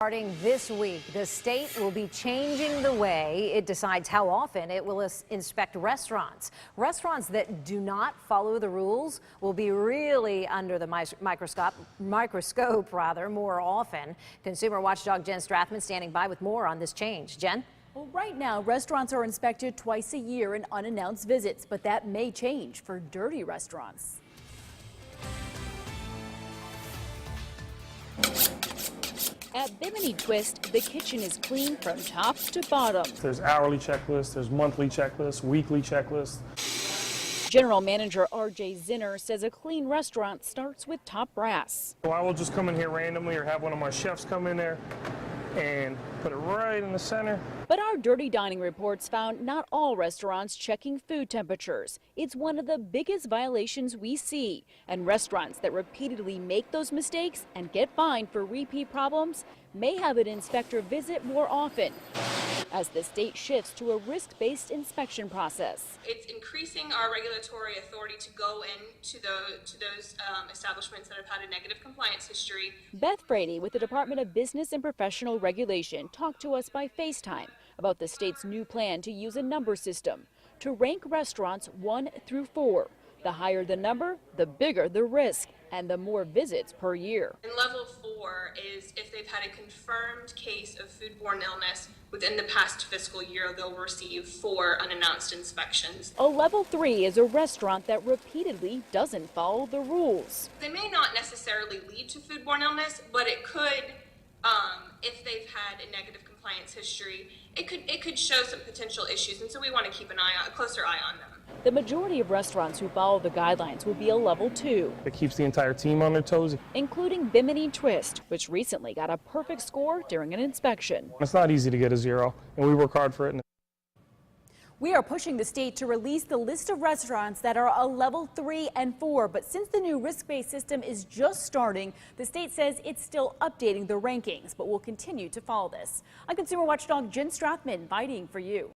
Starting this week, the state will be changing the way it decides how often it will inspect restaurants. Restaurants that do not follow the rules will be really under the microscope more often. Consumer watchdog Jen Strathman standing by with more on this change. Jen? Well, right now, restaurants are inspected twice a year in unannounced visits, but that may change for dirty restaurants. At Bimini Twist, the kitchen is clean from top to bottom. There's hourly checklists, there's monthly checklists, weekly checklists. General Manager R.J. Zinner says a clean restaurant starts with top brass. So I will just come in here randomly or have one of my chefs come in there and put it right in the center. But our Dirty Dining reports found not all restaurants checking food temperatures. It's one of the biggest violations we see. And restaurants that repeatedly make those mistakes and get fined for repeat problems may have an inspector visit more often as the state shifts to a risk-based inspection process. It's increasing our regulatory authority to go into those establishments that have had a negative compliance history. Beth Brady with the Department of Business and Professional Regulation talked to us by FaceTime about the state's new plan to use a number system to rank restaurants 1 through 4. The higher the number, the bigger the risk and the more visits per year. And level 4 is if they've had a confirmed case of foodborne illness within the past fiscal year, they'll receive 4 unannounced inspections. A level 3 is a restaurant that repeatedly doesn't follow the rules. They may not necessarily lead to foodborne illness, but it could, if they've had a negative compliance history, it could show some potential issues, and so we want to keep a closer eye on them. The majority of restaurants who follow the guidelines will be a level 2. It keeps the entire team on their toes. Including Bimini Twist, which recently got a perfect score during an inspection. It's not easy to get a 0, and we work hard for it. We are pushing the state to release the list of restaurants that are a level 3 and 4, but since the new risk-based system is just starting, the state says it's still updating the rankings, but will continue to follow this. I'm Consumer Watchdog Jen Strathman, fighting for you.